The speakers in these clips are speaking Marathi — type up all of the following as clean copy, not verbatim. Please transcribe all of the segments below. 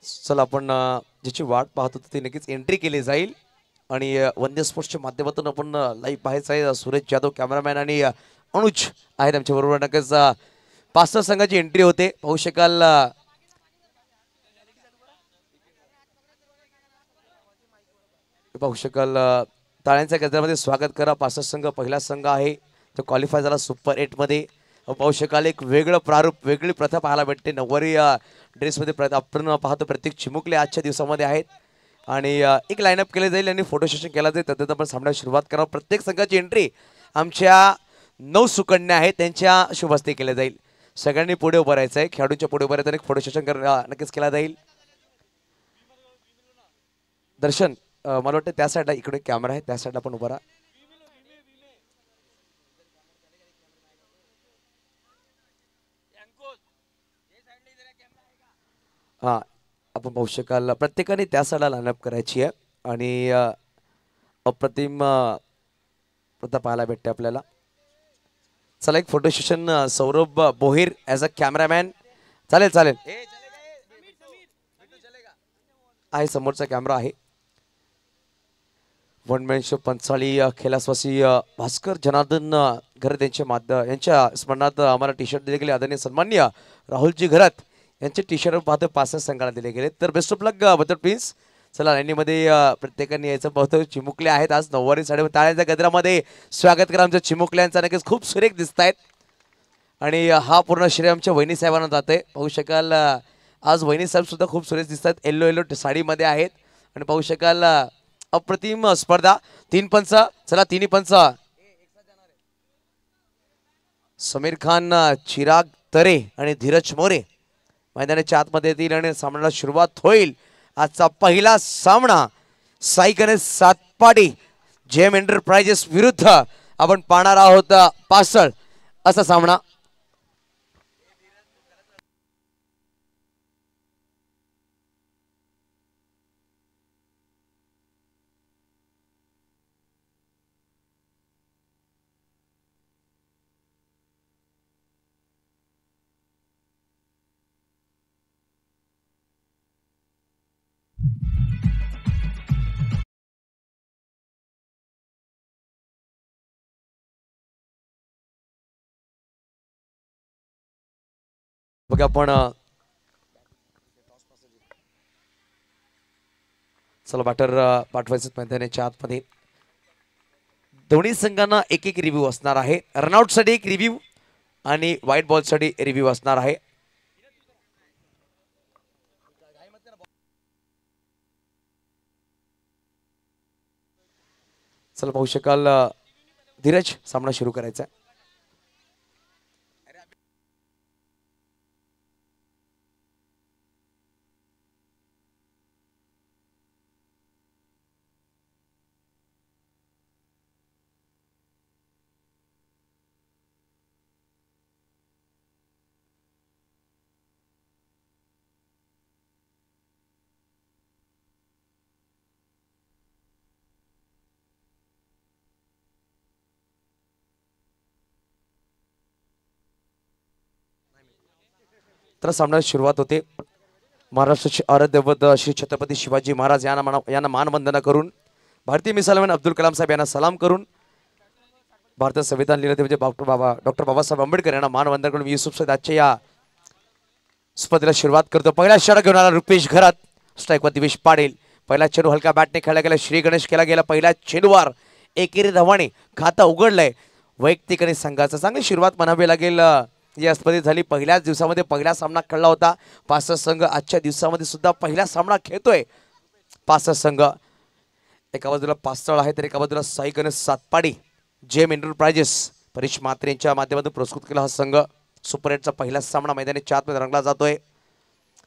चला आपण ज्याची वाट पाहत होतो ती नक्कीच एंट्री केली जाईल आणि वंदे स्पोर्ट्सच्या माध्यमातून आपण लाईव्ह पाहायचं आहे. सुरेश जाधव कॅमेरामॅन आणि अनुज आहेत आमच्या बरोबर. नक्कीच पाच संघाची एंट्री होते. पाहू शकाल टाळ्यांच्या गजरामध्ये स्वागत करा. पाच संघ पहिला संघ आहे तो क्वालिफाय झाला सुपर 8 मध्ये. पाहू शकाल एक वेगळं प्रारूप वेगळी प्रथा पाहायला भेटते. नऊवारी ड्रेसमध्ये आपण पाहतो प्रत्येक चिमुकले आजच्या दिवसामध्ये आहेत आणि एक लाईनअप केले जाईल आणि फोटो सेशन केला जाईल. त्यानंतर आपण सामन्याला सुरुवात करा. प्रत्येक संघाची एंट्री आमच्या 9 सुकन्या आहेत त्यांच्या शुभ हस्ते केले जाईल. सगळ्यांनी पुढे उभं राहायचं आहे. खेळाडूंच्या पुढे उभं राहायचं एक फोटो सेशन नक्कीच केला जाईल. दर्शन मला वाटतं त्या साईडला इकडे कॅमेरा आहे त्या साईडला पण उभा राहा. हा आपण पाहू शकाल प्रत्येकाने त्या साईडला लाईनअप करायची आहे आणि अप्रतिम प्रथा पाहायला भेटते आपल्याला. चला एक photo session Saurabh Bohir as a cameraman. चालेल चालेल आहे समोरचा कॅमेरा आहे. वन मॅन शो पंचाळी खेलासवासी भास्कर जनार्दन घरत यांच्या स्मरणार्थ आम्हाला टी शर्ट दिले गेले. आदरणीय सन्माननीय राहुलजी घरत यांचे टी शर्ट पाहतो 65 संघाला दिले गेले. तर बेस्ट ऑफ लक बदर प्रिन्स. चला लाईनीमध्ये प्रत्येकाने यायचं बहुतेक चिमुकले आहेत आज नऊवारी साडे टाळ्यांच्या गजरामध्ये स्वागत करा आमच्या चिमुकल्यांचा. नक्कीच खूप सुरेख दिसत आहेत आणि हा पूर्ण श्रेय आमच्या वहिनी साहेबांना जात आहे. पाहू शकाल आज वहिनी साहेब सुद्धा खूप सुरेख दिसत आहेत. येलो साडीमध्ये आहेत आणि पाहू शकाल अप्रतिम स्पर्धा. 3 पंच. चला तिन्ही पंच समीर खान चिराग तरे आणि धीरज मोरे मैदानाच्या आतमध्ये येतील आणि सामन्याला सुरुवात होईल. आजचा पहिला सामना साई गणेश सातपाडी जेम एंटरप्राइजेस विरुद्ध आपण पाहणार आहोत पासळ असा सामना. बघा आपण चला बॅटर पाठवायचं मैदानाच्या आतमध्ये. दोन्ही संघांना एक एक रिव्ह्यू असणार आहे. रनआउट साठी एक रिव्ह्यू आणि व्हाईट बॉल साठी रिव्ह्यू असणार आहे. चला पाहू शकाल धीरज सामना सुरू करायचा आहे. तर सामन्याला सुरुवात होते. महाराष्ट्राचे आराध्यवत श्री छत्रपती शिवाजी महाराज यांना मानवंदना करून भारतीय मिसाल अब्दुल कलाम साहेब यांना सलाम करून भारतीय संविधान लिहिलं ते म्हणजे डॉक्टर बाबासाहेब आंबेडकर यांना मानवंदना करून युसुफ सैद आजच्या या स्पर्धेला सुरुवात करतो. पहिला षटक घेऊन आला रुपेश घरात. स्ट्राईकवर दिवेश पाटील. पहिला चेंडू हलका बॅटने खेळला गेला. श्री गणेश केला गेला. पहिल्या चेंडूवर एकेरी धावाने खाता उघडलंय. वैयक्तिक आणि संघाचा चांगली सुरुवात म्हणावी लागेल या स्पर्धेत झाली. पहिल्याच दिवसामध्ये पहिला सामना खेळला होता. 5 संघ आजच्या दिवसामध्ये सुद्धा पहिला सामना खेळतोय 5 संघ. एका बाजूला पासळ आहे तर एका बाजूला साई गणेश सातपाडी जेम एंटरप्राइजेस परेश म्हात्रे यांच्या माध्यमातून पुरस्कृत केला हा संघ. सुपर 8चा पहिला सामना मैदानाच्या आतमध्ये रंगला जातोय.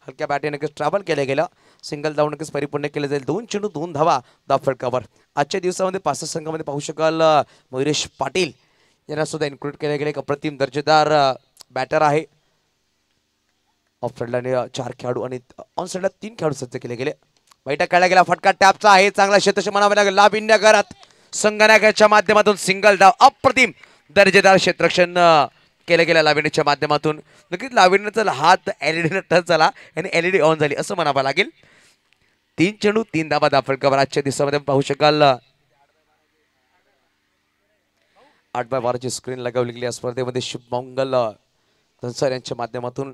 हलक्या बॅटने नक्कीच ट्रॅव्हल केलं गेलं. सिंगल धाव नक्कीच परिपूर्ण केले जाईल. 2 चेंडू 2 धावा धाव फटकावर. आजच्या दिवसामध्ये 5 संघामध्ये पाहू शकाल मयुरेश पाटील यांना सुद्धा इन्क्लूड केले गेले. एक अप्रतिम दर्जेदार बॅटर आहे. ऑफ साइडला 4 खेळाडू आणि ऑन साइडला 3 खेळाडू सज्ज केले गेले. बैठक खेळला गेला. फटका टॅपचा आहे. चांगला क्षेत्रक्षण म्हणावं लागेल. लाभ इंडिया घरात संगणकाच्या माध्यमातून सिंगल धाव. अप्रतिम दर्जेदार क्षेत्रक्षण केलं गेलं लाविण्याच्या माध्यमातून. नक्कीच लाविण्याचा हात एलईडी टच झाला आणि एलईडी ऑन झाली असं म्हणावं लागेल. 3 चेंडू 3 धावा दाफळकावर आजच्या दिवसामध्ये पाहू शकाल. 8x12 ची स्क्रीन लगावली गेली या स्पर्धेमध्ये. शुभमंगल धनसर यांच्या माध्यमातून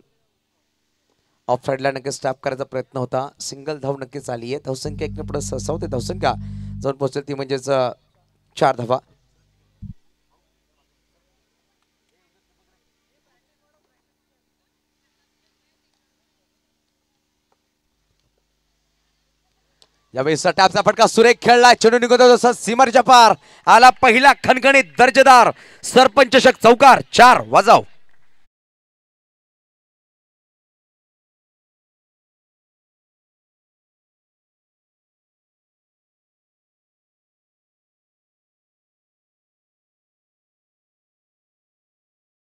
ऑफ साईडला नक्कीच टॅप करायचा प्रयत्न होता. सिंगल धाव नक्कीच आली आहे. धावसंख्या एक पुढे सहसावते धावसंख्या जाऊन पोहोचेल ती म्हणजेच 4 धावा. यावेळी टॅपचा फटका सुरेख खेळला. चेंडू निघतो जसा सीमारेच्या पार आला. पहिला खणखणीत दर्जेदार सरपंचषक चौकार. 4 वाजाव.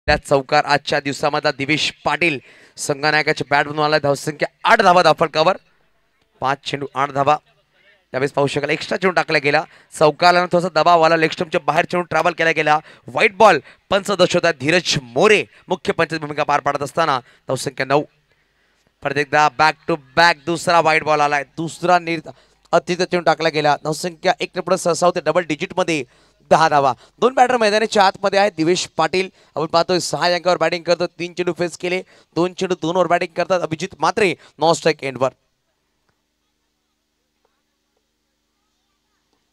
त्या चौकार आजच्या दिवसामध्ये दिवेश पाटील संघनायकाच्या बॅट बनवून आला. धावसंख्या 8 धावा दाफळकावर. 5 चेंडू 8 धावा. त्यावेळेस पाहू शकाल एक्स्ट्रा चेंडू टाकला गेला. चौकाला थोडासा दबाव आला. लेग स्टंपच्या बाहेर चेंडू ट्रॅव्हल केला गेला. White ball. पंच दर्शवतात धीरज मोरे मुख्य पंचाची भूमिका पार पाडत असताना. धावसंख्या 9. परत एकदा बॅक टू बॅक दुसरा व्हाईट बॉल आलाय. दुसरा अतिरिक्त चेंडू टाकला गेला. धावसंख्या 1 ने पुढे सहसा होते डबल डिजिट मध्ये 10 धावा. 2 बॅटर मैदानाच्या आतमध्ये आहेत. दिवेश पाटील आपण पाहतोय 6 अंकावर बॅटिंग करतो. 3 चेंडू फेस केले. 2 चेंडू 2 वर बॅटिंग करतात. अभिजित मात्रे नॉन स्ट्राईक एंडवर.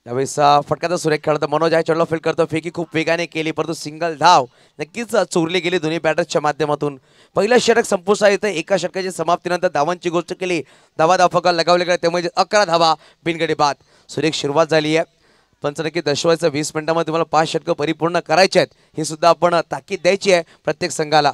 यावेळेस फटकाचा सुरेख खेळतो. मनोज आहे चढला फील्ड करतो. फेकी खूप वेगाने केली परंतु सिंगल धाव नक्कीच चोरली गेली दोन्ही बॅटर्सच्या माध्यमातून. पहिलं षटक संपुष्टात येतं. एका षटकाच्या समाप्तीनंतर धावांची गोष्ट केली. धावा धावफलक लगावले गेले त्यामुळे 11 धावा बिनगडी बाद. सुरेख सुरुवात झाली आहे. पंच नक्की दर्शवायचं 20 मिनिटांमध्ये तुम्हाला 5 षटकं परिपूर्ण करायचे आहेत. ही सुद्धा आपण ताकीद द्यायची आहे प्रत्येक संघाला.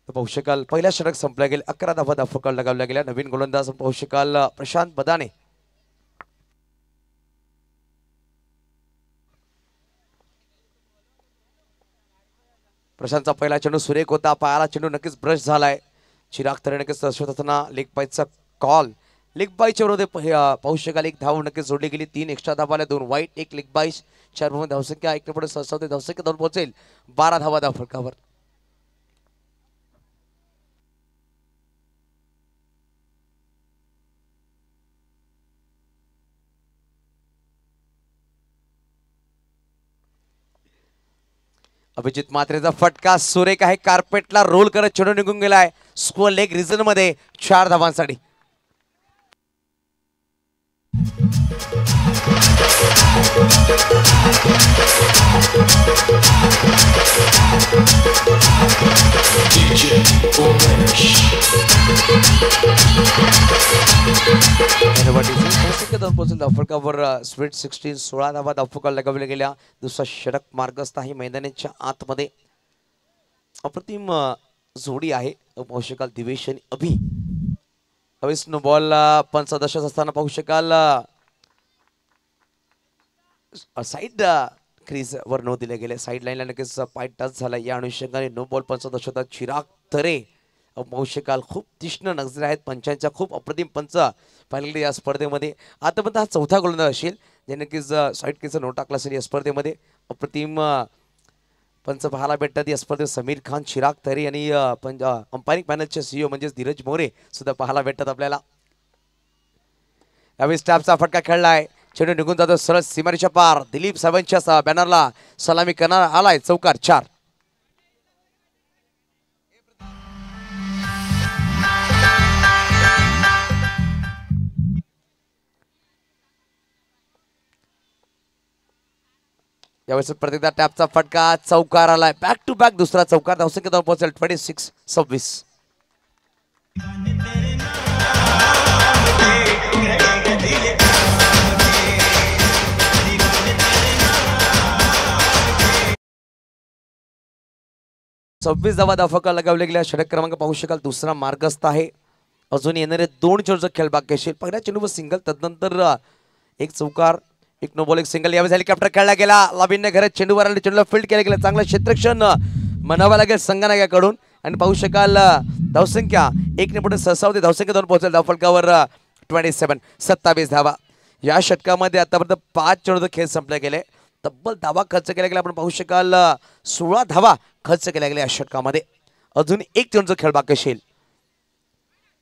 पाहू शकाल पहिला षटक संपला गेले. 11 धावा दाफळकावर लगावल्या गेल्या. नवीन गोलंदाज पाहू शकाल प्रशांत बदाने. प्रशांतचा पहिला चेंडू सुरेख होता. पायाला चेंडू नक्कीच ब्रश झालाय. चिराग तरे नक्कीच दर्शवत असताना लेग बाईचा कॉल. लेग बाईच्या विरोधात पाहू शकाल 1 धाव नक्कीच जोडली गेली. 3 एक्स्ट्रा धावा आल्या. 2 वाईट 1 लेग बाईस. 4 मध्ये धावसंख्या 1 पुढे सहसा होते. धावसंख्या 2 पोहोचेल 12 धावा दाफळकावर. अभिजित मात्रेचा फटका सुरेख आहे. कार्पेटला रोल करत चेंडू निघून गेलाय. स्कोअर लेग रिझन मध्ये 4 धावांसाठी. धावफलकावर स्वीट 16 16 धावा धावफलकावर लगावल्या गेल्या. दुसरा षटक मार्गस्थ आहे मैदानाच्या आतमध्ये. अप्रतिम जोडी आहे पाहू शकाल दिवेश आणि अभि. हवेस नो बॉल पंच सदस्य असताना पाहू शकाल साईड क्रीज वर नो दिले गेले. साईड लाईनला नक्कीच पाय टच झाला. या अनुषंगाने नो बॉल पंच दर्शवतात चिराग तरे. पाहू शकाल खूप तीक्ष्ण नजर आहेत पंचांच्या. खूप अप्रतिम पंच पाहिले या स्पर्धेमध्ये. आतापर्यंत हा 4था गोलंदाज असेल जे नक्कीच साईड क्रीजचा नो टाकला असेल या स्पर्धेमध्ये. अप्रतिम पंच पाहायला भेटतात या स्पर्धेत. समीर खान, चिराग तरे आणि अंपायरिंग पॅनलचे सीईओ म्हणजेच धीरज मोरे सुद्धा पाहायला भेटतात आपल्याला. यावेळी स्टॅपचा फटका खेळलाय. चेंडू निघून जातो सरळ सीमारेच्या पार. दिलीप सावंतच्या बॅनरला सलामी करणार आलाय. चौकार 4. यावेळेस प्रत्येकदा टॅपचा फटका चौकार आलाय. बॅक टू बॅक दुसरा चौकार. धावसंख्या 2 पोहोचेल 26-26. सव्वीस धावा धावफलकावर लगावल्या गेल्या. षटक क्रमांक पाहू शकाल दुसरा मार्गस्थ आहे. अजून येणारे 2 चेंडूचा खेळ बाकी असेल. पहिल्या चेंडूवर सिंगल तदनंतर 1 चौकार 1 नो बॉल 1 सिंगल. यावेळी हेलिकॉप्टर खेळला गेला. लाबिनने घरात चेंडूवर आले. चेंडूला फील्ड केला गेला. चांगलं क्षेत्ररक्षण म्हणावं लागेल संघनायकाकडून. आणि पाहू शकाल धावसंख्या 1 ने पुढे सहसावते धावसंख्या 2 पोहोचेल धावफलकावर 27 धावा या षटकामध्ये आतापर्यंत 5 चेंडूचे खेळ संपले गेले तब्बल धावा खर्च केला गेला आपण पाहू शकाल 16 धावा खर्च केल्या गेल्या या षटकामध्ये अजून एक चेंडूचा खेळ बाकी असेल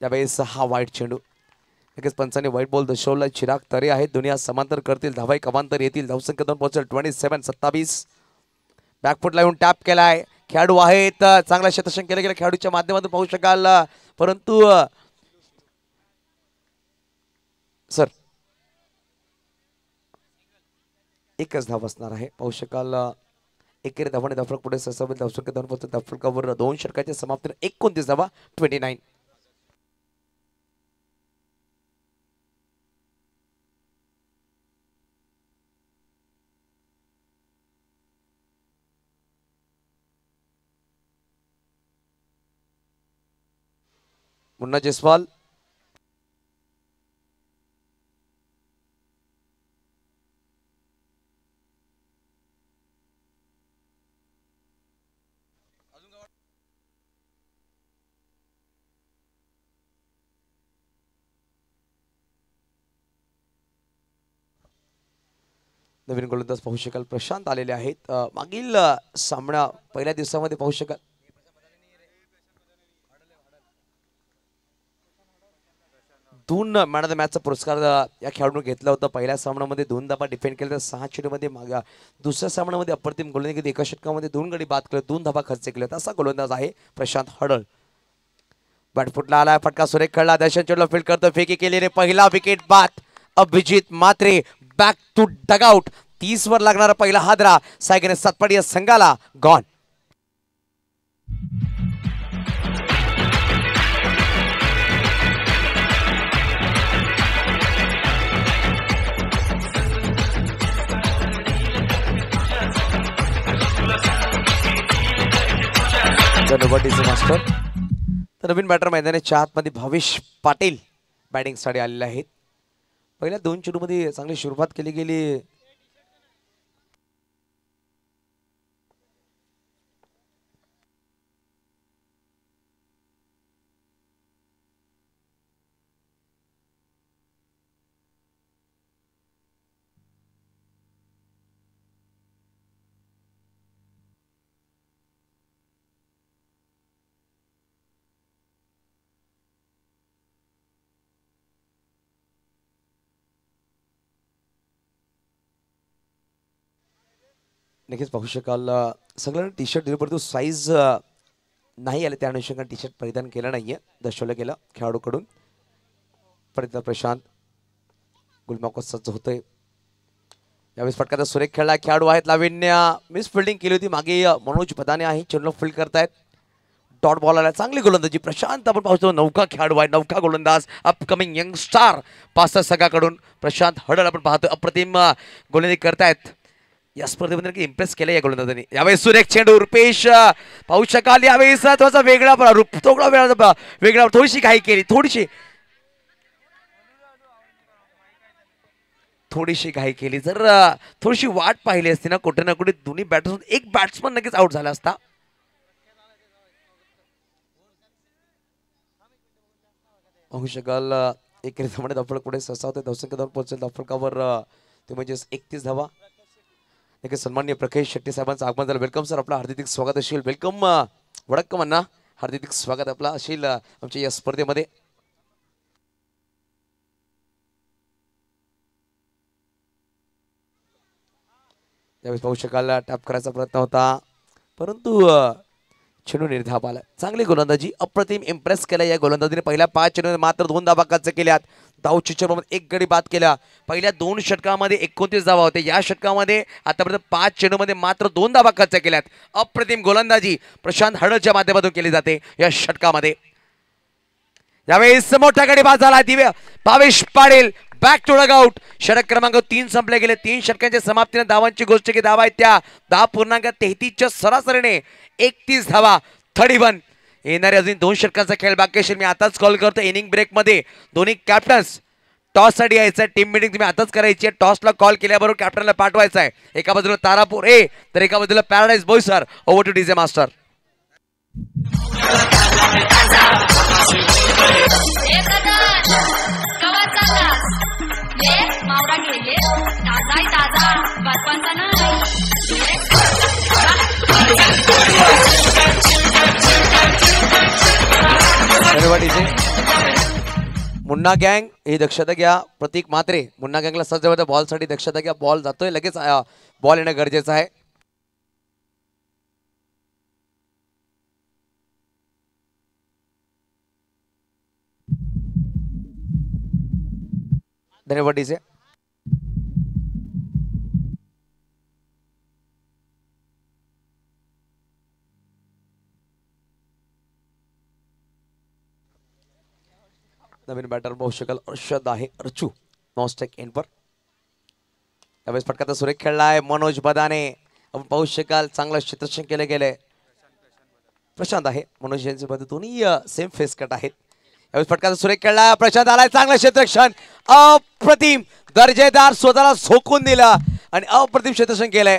त्यावेळेस हा वाईट चेंडू नक्कीच पंचांनी वाईट बॉल दर्शवला चिराग तरे आहेत दुनिया समांतर करतील धावा कमांतर येतील धावसंख्या 2 पोहोचेल 27 बॅकफुट लावून टॅप केलाय खेळाडू आहेत चांगला क्षेत्ररक्षण केलं गेलं खेळाडूच्या माध्यमातून पाहू शकाल परंतु सर एकच धाव असणार आहे पाहू शकाल एकेरी धावाने धावफलक पुढे ससावेल धावसंख्या 2 पोहोचेल धावफलकावर 2 षटकाच्या समाप्तीने 29 धावा 29 मुन्ना जयस्वाल नवीन गोलंदाज पाहू शकाल प्रशांत आलेले आहेत मागील सामना पहिल्या दिवसामध्ये पाहू शकाल दोन मॅन ऑफ द मॅचचा पुरस्कार या खेळाडूने घेतला होता पहिल्या सामन्यामध्ये 2 धावा डिफेंड केल्या 6 चेंडूमध्ये मागा दुसऱ्या सामन्यामध्ये अप्रतिम गोलंदाजी एका षटकामध्ये 2 गडी बाद केले 2 धावा खर्च केले असा गोलंदाज आहे प्रशांत हडळ बॅटफुटला आला फटका सुरेख खेळला दर्शन चेंडूला फील्ड करतो फेकी केलेले पहिला विकेट बाद अभिजित मात्रे बॅक टू डगआउट 30 वर लागणारा पहिला हादरा सायगने सातपाडी या संघाला गॉन मास्टर तर नवीन बॅटर मैदानाच्या आतमध्ये भावेश पाटील बॅटिंग साठी आलेले आहेत पहिल्या 2 चेंडूमध्ये चांगली सुरुवात केली गेली नक्कीच पाहू शकाल सगळ्यांना टी शर्ट दिले परंतु साईज नाही आले त्या अनुषंगाने टी शर्ट परिधान केलं नाहीये दर्शवलं गेलं खेळाडूकडून परिधान प्रशांत गुलमॉकस सज्ज होतोय यावेळेस फटकाचा सुरेख खेळला खेळाडू आहेत लाविन्य मिस फिल्डिंग केली होती मागे मनोज पदाने आहे चेंडूला फील्ड करतायत डॉट बॉल आला चांगली गोलंदाजी प्रशांत आपण पाहतो नौका खेळाडू आहे नौका गोलंदाज अपकमिंग यंग स्टार पाच संघाकडून प्रशांत हडळ आपण पाहतो अप्रतिम गोलंदाजी करतायत या स्पर्धेमध्ये इम्प्रेस केलं या गोलंदाजांनी यावेळेस सुरेख चेंडू रुपेश पाहू शकाल यावेळेस थोडासा वेगळा वेगळा थोडीशी घाई केली थोडीशी घाई केली जर थोडीशी वाट पाहिली असती ना कुठे ना कुठे दोन्ही बॅटर्स एक बॅट्समन नक्कीच आउट झाला असता पाहू शकाल एक रिझामध्ये धावफलक पुढे ससा होते धावसंख्या 2 पोहोचेल धावफलकावर ते म्हणजे 31 धावा नक्कीच सन्माननीय प्रकाश शेट्टी साहेबांचं आगमन झालं वेलकम सर आपला हार्दिक स्वागत असेल वेलकम वडक्कम अण्णा हार्दिक स्वागत आपला असेल आमच्या या स्पर्धेमध्ये यावेळेस पाहू शकाल टॅप करायचा प्रयत्न होता परंतु चेंडू निर्धाव आला चांगली गोलंदाजी अप्रतिम इम्प्रेस केला या गोलंदाजीने पहिल्या 5 चेंडूमध्ये मात्र 2 धावा खर्च केल्यात धाव चिचरमध्ये 1 गडी बाद केला पहिल्या 2 षटकामध्ये 29 धावा होते या षटकामध्ये आतापर्यंत 5 चेंडूमध्ये मात्र 2 धावा खर्च केल्यात अप्रतिम गोलंदाजी प्रशांत हडळच्या माध्यमातून केली जाते या षटकामध्ये यावेळेस मोठा गडी बाद झाला Divya Bhavesh Patil back to dugout षटक क्रमांक 3 संपले गेले 3 षटकांच्या समाप्तीने धावांची गोष्ट की धावा आहेत त्या 10.33 च्या सरासरीने 31 धावा 31 येणारे अजून 2 षटकांचा खेळ बाकी असेल मी आताच कॉल करतो इनिंग ब्रेक मध्ये दोन्ही कॅप्टन्स टॉस साठी यायचं टीम मीटिंग तुम्ही आताच करायची आहे टॉसला कॉल केल्याबरोबर कॅप्टनला पाठवायचा आहे एका बाजूला तारापूर ए तर एका बाजूला paradise Boisar over two DJ master Munna गँग ही दक्षता घ्या. प्रतीक मात्रे मुन्ना गँगला सज्ज होत्या बॉलसाठी दक्षता घ्या. बॉल जातोय लगेच बॉल येणं गरजेचं आहे. धन्यवाद डीजे. नवीन बॅटर पाहू शकाल अर्षद आहे. अर्चू नॉस्टेक एनपर त्यावेळेस फटका सुरेख खेळलाय मनोज बदाने. आपण पाहू शकाल चांगलं क्षेत्ररक्षण केलं गेलंय. प्रशांत आहे मनोज यांचे बदल दोन्ही सेम फेस कट आहेत. यावेळेस फटका सुरेख खेळला प्रशांत आलाय. चांगलं क्षेत्ररक्षण अप्रतिम दर्जेदार स्वतःला झोकून दिला आणि अप्रतिम क्षेत्ररक्षण केलंय.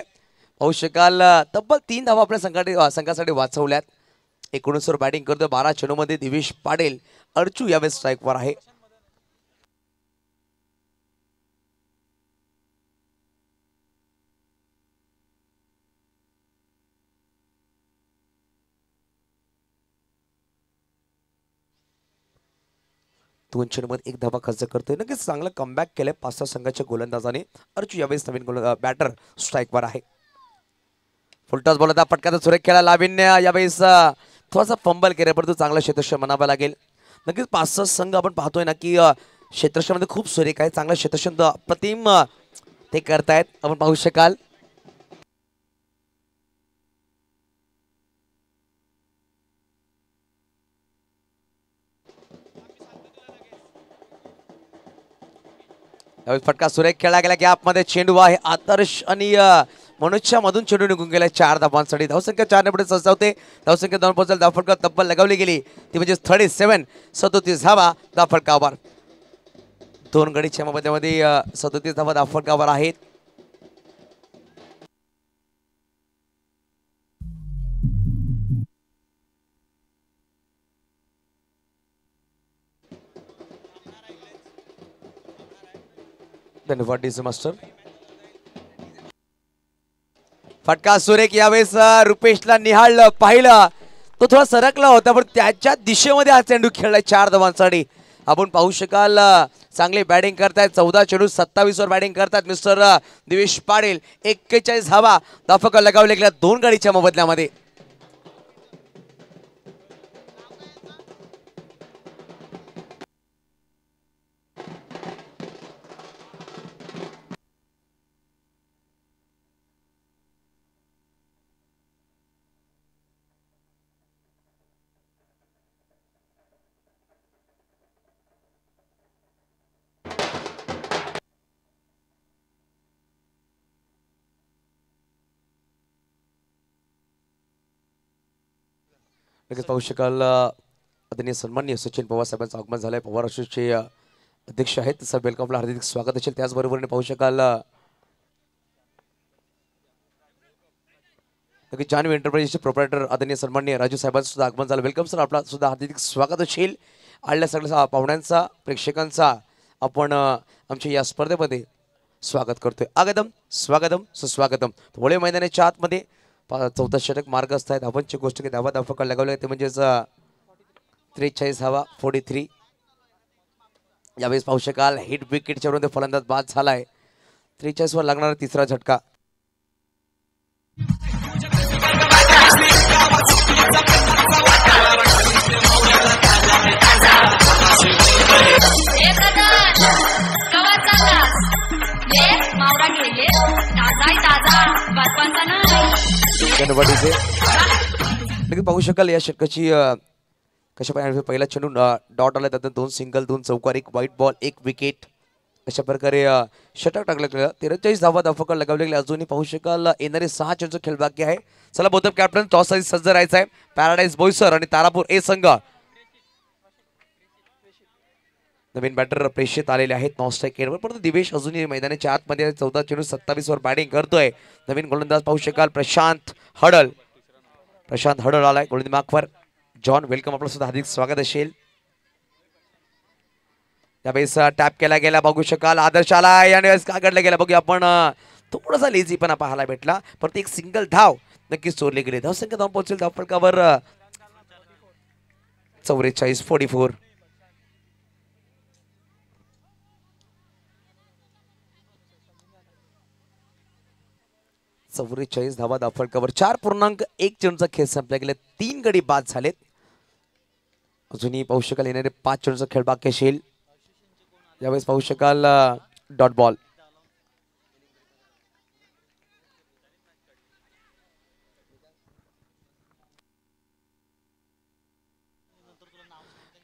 पाहू शकाल तब्बल 3 धावा आपल्या संघासाठी वाचवल्यात. 19 वर बॅटिंग करतोय. 12 चेंडूमध्ये दिवेश पाटील. अर्चू यावेळेस स्ट्राईकवर आहे. दोन चेंडूमध्ये 1 धावा खर्च करतोय. नक्कीच चांगलं कमबॅक केलंय 5-6 संघाच्या गोलंदाजाने. अर्चू यावेळेस नवीन बॅटर स्ट्राईकवर आहे. फुलटॉस बॉल होता. पटकाचा सुरेख खेळा लाविन्य. यावेळेस थोडासा फंबल केला परंतु चांगला क्षेत्ररक्षण म्हणावं लागेल. नक्कीच 5-6 संघ आपण पाहतोय ना की क्षेत्ररक्षणामध्ये खूप सुरेख आहे. चांगलं क्षेत्ररक्षण अप्रतिम ते करतायत. आपण पाहू शकाल फटका सुरेख खेळला गेला. गॅप मध्ये चेंडू आहे. आदर्श आणि मनोजच्या मधून चेंडू निघून गेला. 4 धावांसाठी. धावसंख्या 4 ने पुढे सजवते. धावसंख्या 2 पोहोचल. धावफटका तब्बल लगावली गेली ती म्हणजे 37. 37 धावा धावफटकावर. 2 गडीच्या मध्ये 37 धावा धावफटकावर आहेत. धन्यवाद डीजे मास्टर. फटका सुरेख. यावेळेस रुपेशला निहाळलं पाहिलं तो थोडा सरकला होता पण त्याच्या दिशेमध्ये हा चेंडू खेळलाय 4 धावांसाठी. आपण पाहू शकाल चांगली बॅटिंग करतायत. 14 चेंडू 27 वर बॅटिंग करतायत मिस्टर दिवेश पाटील. 41 धावा धावफटका लगावले गेल्या 2 गडीच्या मोबदल्यामध्ये. लगेच पाहू शकाल आदरणीय सन्माननीय सचिन पवार साहेबांचं आगमन झालंय. पवार असोसिएशनचे अध्यक्ष आहेत. तसं वेलकमला हार्दिक स्वागत असेल. त्याचबरोबर पाहू शकाल जान्हवी एंटरप्राइजेसचे प्रोप्रायटर आदरणीय सन्माननीय राजू साहेबांचं सुद्धा आगमन झालं. Welcome sir. आपला सुद्धा हार्दिक स्वागत असेल. आलेल्या सगळ्या पाहुण्यांचा प्रेक्षकांचा आपण आमच्या या स्पर्धेमध्ये स्वागत करतोय. आगतम स्वागतम सुस्वागतम. होळे मैदानाच्या आतमध्ये 14 षटक मार्ग असतात. धावांची गोष्ट की धावा धावफटका लगावले ते म्हणजेच 43 धावा 43. यावेळेस पाहू शकाल हिट विकेटच्या विरुद्ध फलंदाज बाद झालाय. 43 वर लागणारा तिसरा झटका. पाहू शकाल या षटकाची कशा प्रकारे पहिला चेंडू डॉट आला. त्यात 2 सिंगल 2 चौकार 1 व्हाईट बॉल 1 विकेट अशा प्रकारे षटक टाकलं गेलं. 43 धावा धावफटका लगावले गेले. अजूनही पाहू शकाल येणारे 6 चेंडूचा खेळ बाकी आहे. चला बोथ कॅप्टन टॉस साठी सज्ज राहायचं आहे. पॅराडाईज बोईसर आणि तारापूर ए संघ नवीन बॅटर प्रेक्षित आलेले आहेत नॉस्ट्राईक एंडवर. परंतु दिवेश अजूनही मैदानाच्या आतमध्ये 14 चेंडू 27 वर बॅटिंग करतोय. नवीन गोलंदाज पाहू शकाल प्रशांत हडल. प्रशांत हडल आलाय गोलंदाज मार्कवर. जॉन वेलकम, आपलं सुद्धा हार्दिक स्वागत असेल. यावेळेस टॅप केला गेला, बघू शकाल आदर्श आलाय आणि कागडला गेला. बघूया आपण थोडासा लेझीपणा पाहायला भेटला, परंतु एक सिंगल धाव नक्कीच चोरले गेले. धावसंख्या धाव पोहोचेल धावफलकावर 44-44. धावा धावफलकावर 4.1 चेंडूचा खेळ संपला गेला. 3 गडी बाद झालेत. अजूनही पाहू शकाल येणारे 5 चेंडूचा खेळ बाकी असेल. यावेळेस पाहू शकाल डॉट बॉल.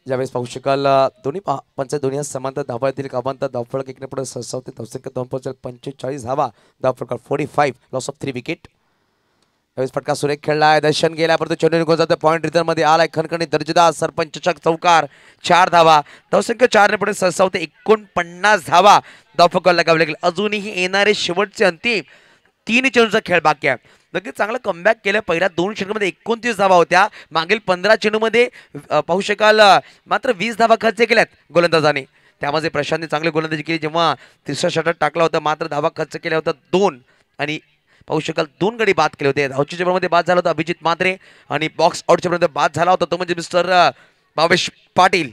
ज्यावेळेस पाहू शकाल दोन्ही पंचायत दोन्ही समांतर धावा येतील. कामांतर धावफलक एकने पुढे सरसावते. धावसंख्या 45 धावा धावफलक 45, लॉस ऑफ 3 विकेट. यावेळेस फटका सुरेख खेळलाय, दर्शन गेला, परंतु चेंडू निघून जातो. पॉईंट रिटर्न मध्ये आलाय खणखणीत दर्जेदार सरपंचच्या चौकार. 4 धावा धावसंख्या 4 ने पुढे सरसावते. 49 धावा धावफलक लगावले गेले. अजूनही येणारे शेवटचे अंतिम 3 चेंडूचा खेळ बाकी आहे. नक्कीच चांगलं कमबॅक केलं. पहिल्या 2 चेंडूमध्ये 29 धावा होत्या. मागील 15 चेंडूमध्ये पाहू शकाल मात्र 20 धावा खर्च केल्यात गोलंदाजाने. त्यामध्ये प्रशांतने चांगली गोलंदाजी केली. जेव्हा तिसरा षटक टाकला होता मात्र धावा खर्च केल्या होत्या 2 आणि पाहू शकाल 2 गडी बाद केले होते. धावच्या चेंडूमध्ये बाद झाला होता अभिजित म्हात्रे आणि बॉक्स आउटच्या मध्ये बाद झाला होता तो म्हणजे मिस्टर भावेश पाटील.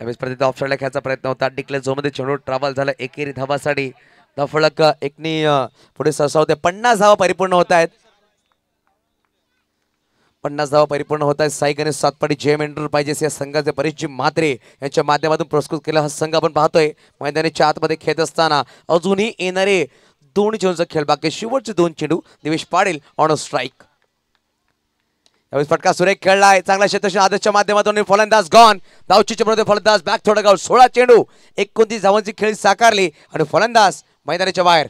यावेळेस प्रति ऑफसाईडला खेळायचा प्रयत्न होता. डिक्लेअर झोनमध्ये चेंडू ट्रॅव्हल झाला एकेरी धावासाठी. धावफलक एकनी पुढे सरसावते. 50 धावा परिपूर्ण होत आहेत. 50 धावा परिपूर्ण होत आहेत. साई गणेश सातपाडी जेम एंटर पाहिजे या संघाचे परिचय म्हात्रे यांच्या माध्यमातून पुरस्कृत केला हा संघ आपण पाहतोय मैदानाच्या आतमध्ये खेळत असताना. अजूनही येणारे 2 चेंडूचा खेळ बाकी. शेवटचे 2 चेंडू दिवेश पाटील ऑन स्ट्राईक. यावेळेस फटका सुरेख खेळलाय. चांगला क्षेत्रक्षण आदेशच्या माध्यमातून फलंदाज गॉन. धावची चेंडूमध्ये फलंदाज बॅक थोडा गाव. 16 चेंडू 29 धावांची खेळी साकारली आणि फलंदाज मैदानाच्या बाहेर.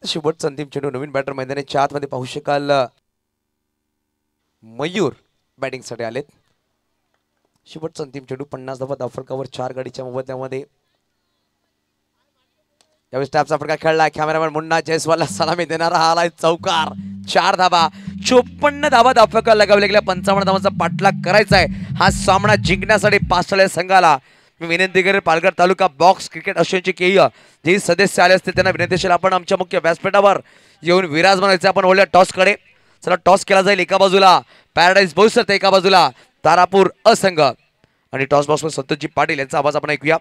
शेवटचा अंतिम चेंडू. नवीन बॅटर मैदानाच्या आतमध्ये पाहू शकाल मयूर बॅटिंग साठी आलेत. शेवटचा अंतिम चेंडू. 50 धावा धावफलकावर 4 गडीच्या मोबदल्यामध्ये. यावेळेस टॅपचा फटका खेळलाय. कॅमेरामॅन मुन्ना जयस्वालला सलामी देणारा आलाय चौकार. 4 धावा 54 धावा धावफलकावर लगावले गेल्या. 55 धावांचा पाठलाग करायचा आहे हा सामना जिंकण्यासाठी पाचळ्या संघाला. मी विनंती करेन पालघर तालुका बॉक्स क्रिकेट असोसिएशनचे जे सदस्य आले असते त्यांना विनंती असेल आपण आमच्या मुख्य व्यासपीठावर येऊन विराजमान व्हायचे. आपण वळल्या टॉस कडे. चला टॉस केला जाईल. एका बाजूला पॅराडाईज बोईसर तर एका बाजूला तारापूर असंघ आणि टॉस बॉक्स मध्ये संतोषजी पाटील यांचा आवाज आपण ऐकूया.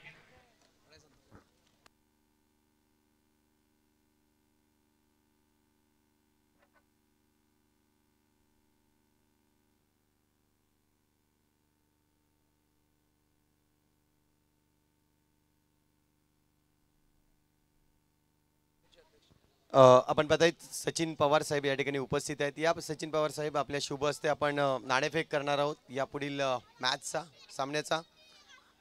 आपण पाहताय सचिन पवार साहेब या ठिकाणी उपस्थित आहेत. या सचिन पवार साहेब आपल्या शुभ हस्ते आपण नाणेफेक करणार आहोत या पुढील मॅचचा सामन्याचा.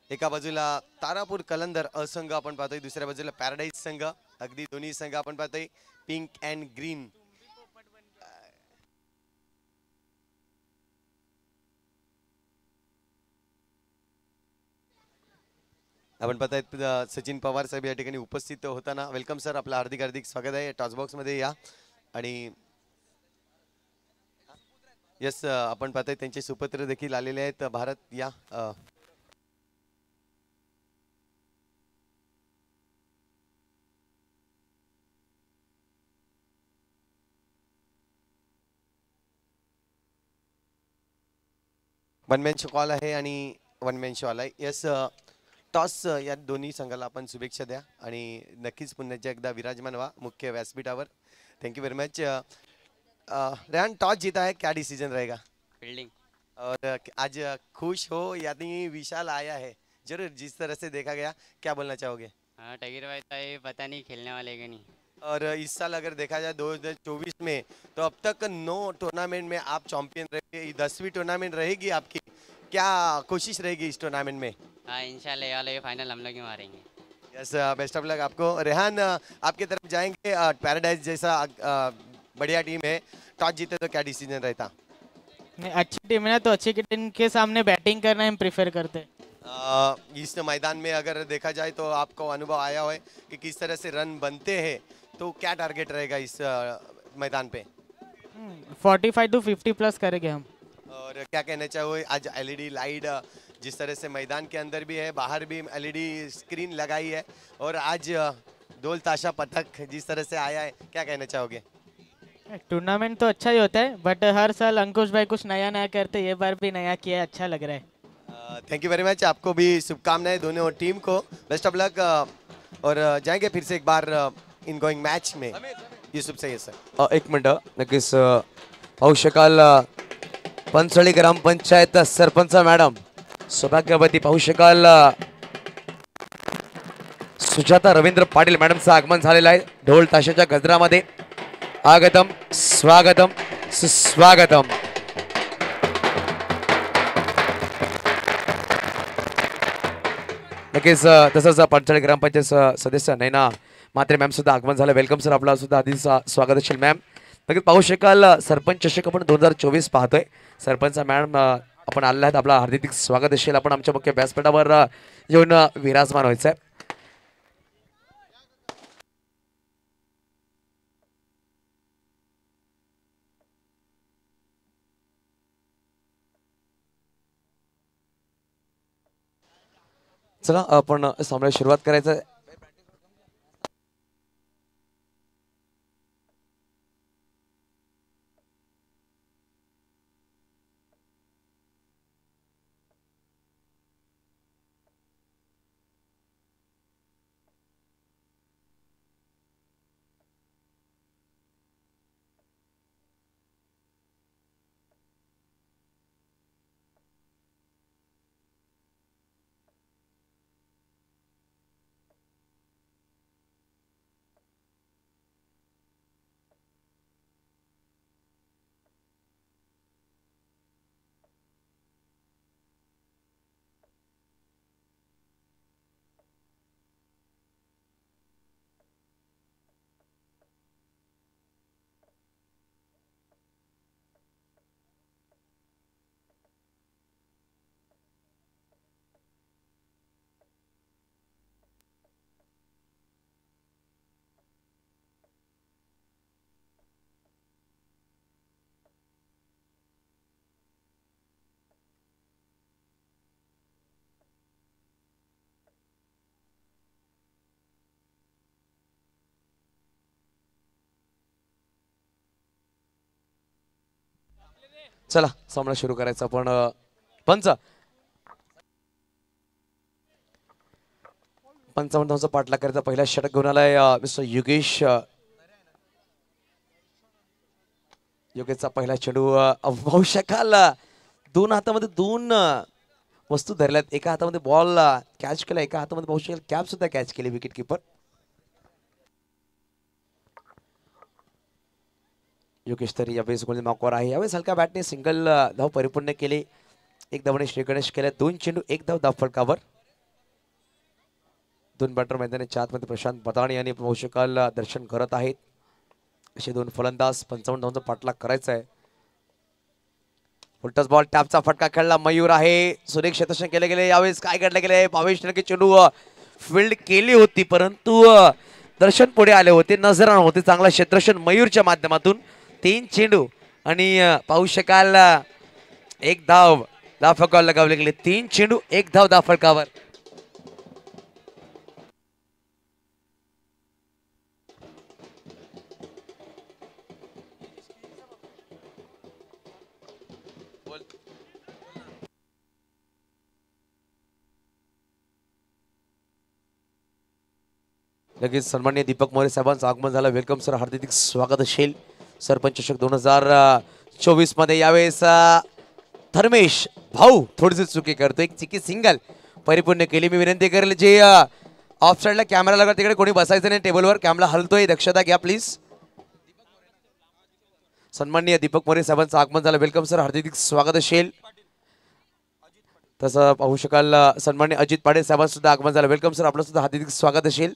एका बाजूला तारापूर कलंदर असंघ आपण पाहतोय, दुसऱ्या बाजूला पॅराडाईज संघ. अगदी दोन्ही संघ आपण पाहतोय पिंक अँड ग्रीन. आपण पाहताय सचिन पवार साहेब या ठिकाणी उपस्थित होताना. वेलकम सर, आपलं हार्दिक हार्दिक स्वागत आहे. टॉस बॉक्स मध्ये या. आणि यस आपण पाहताय त्यांचे सुपुत्र देखील आलेले आहेत. भारत या. वन मॅन शो कॉल आहे आणि वन मॅन शो आलाय. यस टॉस या दोन्ही संघाला आपण शुभेच्छा द्या आणि नक्कीच पुन्हा एकदा विराजमान व्हा मुख्य व्यासपीठावर. Thank you very much. Rehan toss जीता है, क्या डिसीजन रहेगा? फील्डिंग. और आज खुश हो यानी विशाल आया है जरूर जिस तरह से देखा गया, क्या बोलना चाहोगे? हाँ टाइगर भाई तो ये पता नहीं खेलने वाले कि नहीं. और इस साल अगर देखा जाए 2024 में, तो अब तक 9 टूर्नामेंट में आप चैंपियन रहे, 10वीं टूर्नामेंट रहेगी आपकी, क्या कोशिश रहेगी इस टूर्नामेंट में? हाँ इंशाल्लाह ये वाला ये फाइनल हम लोग ही मारेंगे। यस, बेस्ट ऑफ लक आपको। रेहान, आपकी तरफ जाएंगे, पैराडाइज जैसा बढ़िया टीम है, टॉस जीते तो क्या डिसीजन रहता? नहीं, अच्छी टीम है ना, तो अच्छी टीम के सामने बैटिंग करना हम प्रेफर करते हैं। इस मैदान में अगर देखा जाए तो आपको अनुभव आया है कि किस तरह से रन बनते हैं, तो क्या टारगेट रहेगा इस मैदान पे? 45 to 50 प्लस करेंगे हम। और क्या कहना चाहोगे, आज एलईडी लाइट जिस तरह से मैदान के अंदर भी है, बाहर भी एलईडी स्क्रीन लगाई है, और आज ढोल ताशा पथक जिस तरह से आया है, क्या कहना चाहोगे? टूर्नामेंट तो अच्छा ही होता है, बट हर साल अंकुश भाई कुछ नया नया करते, ये बार भी नया किया, अच्छा लग रहा है। थैंक यू वेरी मच, आपको भी शुभकामनाएं दोनों टीम को, बेस्ट ऑफ लक। और जाएंगे फिर से एक बार इन गोइंग मैच में। युसुफ सय्यद सर, एक मिनटं, नक्कीच पाहू शकाल पंचळी ग्रामपंचायत सरपंच मॅडम सौभाग्यवती, पाहू शकाल सुजाता रवींद्र पाटील मॅडमचं आगमन झालेलं आहे ढोल ताशाच्या गजरामध्ये। आगतम स्वागतम सुस्वागतम। नक्कीच तसंच पंचळी ग्रामपंचायत सदस्य नैना मात्रे मॅम सुद्धा आगमन झालं, वेलकम सर, आपला सुद्धा आधी स्वागत असेल मॅम। नक्कीच पाहू शकाल सरपंच चषक आपण 2024 पाहतोय, सरपंच मॅडम आपण आलेला आहेत, आपला हार्दिक स्वागत असेल। आपण आमच्या मुख्य व्यासपीठावर येऊन विराजमान व्हायचं आहे। चला आपण सामन्याला सुरुवात करायचं आहे। चला सामना सुरू करायचा आपण। पंच 55 धावांचा पाठलाग करायचा, पहिला षटक घेऊन आलाय मिस्टर योगेश। योगेशचा पहिला चेंडू पाहू शकाल, दोन हातामध्ये दोन वस्तू धरल्यात, एका हातामध्ये बॉल कॅच केला, एका हातामध्ये पाहू शकाल कॅप सुद्धा कॅच केली विकेट किपर योगेश। तरी यावेळेस गोलंदाज मार्कवर आहे, यावेळेस हलका बॅटने सिंगल धाव परिपूर्ण केली, एक धावाने श्री गणेश केल्या, दोन चेंडू एक धाव धाव फलकावर। दोन बॅटर मैदानाच्या आतमध्ये प्रशांत बदाणी आणि पाहू शकाल दर्शन करत आहेत, असे दोन फलंदाज। 55 धावांचा पाठलाग करायचा आहे। उलटच बॉल टॅपचा फटका खेळला, मयूर आहे, सुरेख क्षेत्ररक्षण केले गेले, यावेळेस काय घडले गेले, भावेश टर्के चेंडू फील्ड केली होती, परंतु दर्शन पुढे आले होते, नजरान होते, चांगला क्षेत्ररक्षण मयूरच्या माध्यमातून। 3 चेंडू आणि पाहू शकाल एक धाव धाव फलकावर लगावले गेले, 3 चेंडू एक धाव धाव फलकावर। लगेच सन्माननीय दीपक मोरे साहेबांचं आगमन झालं, वेलकम सर, हार्दिक स्वागत असेल। सरपंच चषक 2024 मध्ये यावेळेस धर्मेश भाऊ थोडीशी चुकी करतो, एक चिकी सिंगल परिपूर्ण केली। मी विनंती करेल जे ऑफ साईडला कॅमेरा लागला तिकडे कोणी बसायचं नाही टेबलवर. कॅमेरा हलतोय, दक्षता घ्या प्लीज. सन्माननीय दीपक मोरे साहेबांचं आगमन झालं. वेलकम सर, हार्दिक स्वागत असेल. तसं पाहू शकाल सन्माननीय अजित पाटील साहेबांचं सुद्धा आगमन झालं. वेलकम सर, आपलं सुद्धा हार्दिक स्वागत असेल.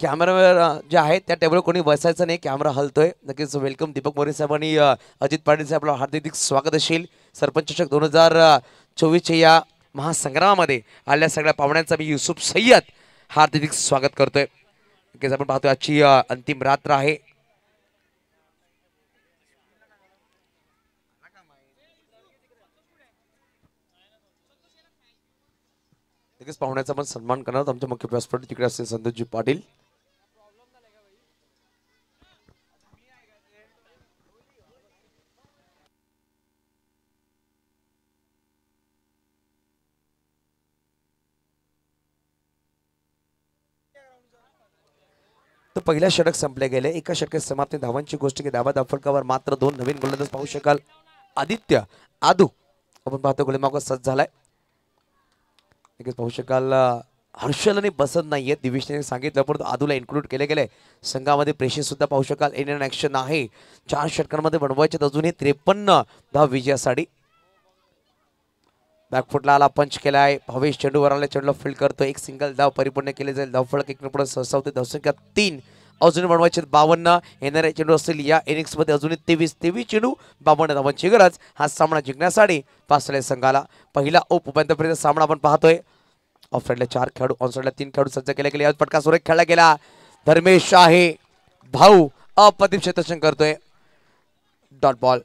कॅमेरावर जे आहेत त्या टेबलवर कोणी बसायचं नाही, कॅमेरा हलतोय. नक्कीच वेलकम दीपक मोरे साहेब आणि अजित पाटील साहेब, आपलं हार्दिक स्वागत असेल. सरपंच चषक 2024च्या या महासंग्रामामध्ये आलेल्या सगळ्या पाहुण्यांचा मी युसुफ सय्यद हार्दिक स्वागत करतोय. नक्कीच आपण पाहतोय आजची अंतिम रात्र आहे. नक्कीच पाहुण्याचा पण सन्मान करणार आमचे मुख्य व्यासपीठ तिकडे असतील संतोषजी पाटील. तर पहिल्या षटक संपले गेले. एका षटकात समाप्ती. धावांची गोष्ट की धावा फलकावर मात्र 2 नवीन गोलंदाज पाहू शकाल. आदित्य आदू आपण पाहतो गोलमार्ग सज्ज झालाय. नक्कीच पाहू शकाल हर्षल आणि बसत नाहीये, दिविशने सांगितलं, परंतु आदूला इन्क्लूड केले गेले संघामध्ये. प्रेशर सुद्धा पाहू शकाल. इंडियन ऍक्शन आहे. 4 षटकांमध्ये बनवायचे अजूनही 53 धाव विजयासाठी. बॅकफुटला आला, पंच केलाय. भावेश चेंडूवर आला, चेंडूला फील्ड करतो. एक सिंगल धाव परिपूर्ण केले जाईल. धावफलक 1 पुढे सहसावते. धावसंख्या 3. अजूनही बनवायचे 52. येणारे चेंडू असतील या इनिंग्स मध्ये अजूनही 23 चेंडू, 52 धावांची गरज हा सामना जिंकण्यासाठी पाचल्या संघाला. पहिला उपांत्यपूर्व सामना आपण पाहतोय. ऑफ साईडला 4 खेळाडू, ऑन साईडला 3 खेळाडू सज्ज केले गेले. फटका सुरेख खेळला गेला. धर्मेश आहे भाऊ अप्रतिम क्षेत्ररक्षण करतोय. Dot ball.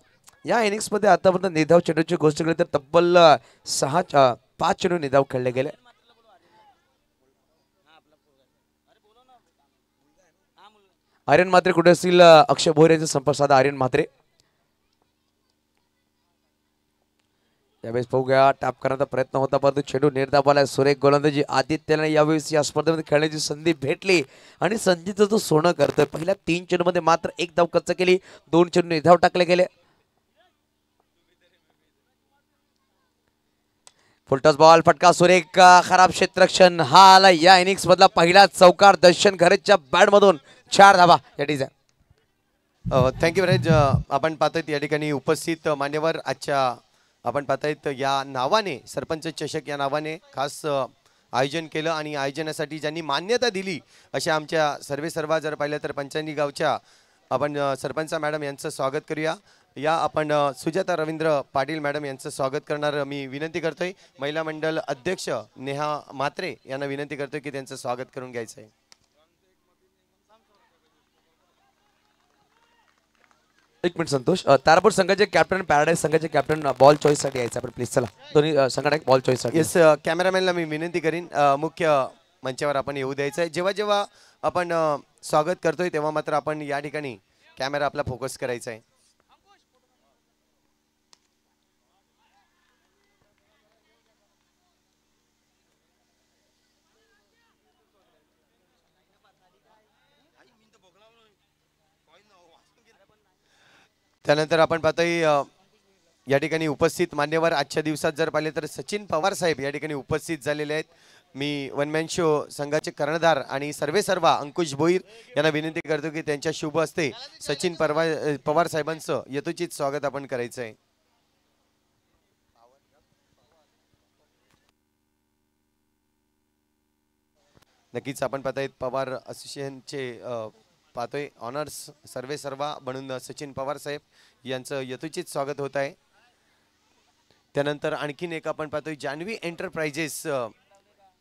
या इनिंग्स मध्ये आतापर्यंत निधाव चेंडूची गोष्ट केली तर तब्बल 5 चेंडू निधाव खेळले गेले. आर्यन म्हात्रे कुठे असतील? अक्षय भोईर यांचा संपर्क साधा. आर्यन म्हात्रे यावेळेस पाहूया. टॅप करण्याचा प्रयत्न होता परंतु चेंडू निर्धावाला. सुरेख गोलंदाजी आदित्यला यावेळेस या स्पर्धेमध्ये खेळण्याची संधी भेटली आणि संधीचं तो सोनं करतोय. पहिल्या 3 चेंडूमध्ये मात्र 1 धाव कच्च केली. 2 चेंडू निर्धाव टाकले गेले. फुलटॉस बॉल, फटका सुरेख, खराब क्षेत्ररक्षण. हा आला या इनिंग्स मधला पहिला चौकार. दर्शन घरेच्या बॅट मधून 4 धावा या डिझाईन. Thank you very much. आपण पाहतोय या ठिकाणी उपस्थित मान्यवर आजच्या आपण पाहतायत या नावाने सरपंच चषक या नावाने खास आयोजन केलं आणि आयोजनासाठी ज्यांनी मान्यता दिली अशा आमच्या सर्व जर पाहिलं तर पंचांनी गावच्या आपण सरपंच मॅडम यांचं स्वागत करूया. या आपण सुजाता रवींद्र पाटील मॅडम यांचं स्वागत करणार मी विनंती करतोय. महिला मंडळ अध्यक्ष नेहा म्हात्रे यांना विनंती करतोय की त्यांचं स्वागत करून घ्यायचं आहे. एक मिनिट संतोष. तारापूर संघाचे कॅप्टन, पॅराडाईज संघाचे कॅप्टन बॉल चॉईस साठी यायचं आपण प्लीज. चला दोन्ही संघाने बॉल चॉईस साठी. येस, कॅमेरामॅनला मी विनंती करीन मुख्य मंचावर आपण येऊ द्यायचं आहे. जेव्हा जेव्हा आपण स्वागत करतोय तेव्हा मात्र आपण या ठिकाणी कॅमेरा आपला फोकस करायचा आहे. त्यानंतर आपण पाहतोय या ठिकाणी उपस्थित मान्यवर आजच्या दिवसात जर पाहिले तर सचिन पवार साहेब या ठिकाणी उपस्थित झालेले आहेत. मी वन मॅन शो संघाचे कर्णधार आणि सर्व अंकुश भोईर यांना विनंती करतो की त्यांच्या शुभ हस्ते सचिन पवार साहेबांचं यथोचित स्वागत आपण करायचं आहे. नक्कीच आपण पाहतायत पवार असोसिएशनचे पाहतोय ऑनर्स सर्व म्हणून सचिन पवार साहेब यांचं यथोचित स्वागत होत आहे. त्यानंतर आणखीन एक आपण पाहतोय जान्हवी एंटरप्राइजेस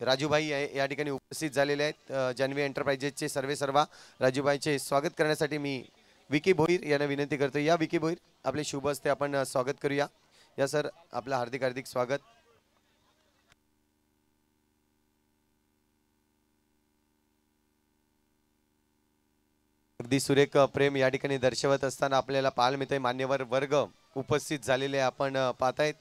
राजूभाई या ठिकाणी उपस्थित झालेले आहेत. जान्हवी एंटरप्राइजेसचे सर्व राजूभाईचे स्वागत करण्यासाठी मी विकी भोईर यांना विनंती करतो. या विकी भोईर आपले शुभ हस्ते आपण स्वागत करूया. या सर आपलं हार्दिक स्वागत. अगदी सुरेख प्रेम या ठिकाणी दर्शवत असताना आपल्याला पाहायला मिळतंय मान्यवर वर्ग उपस्थित झालेले आपण पाहतायत.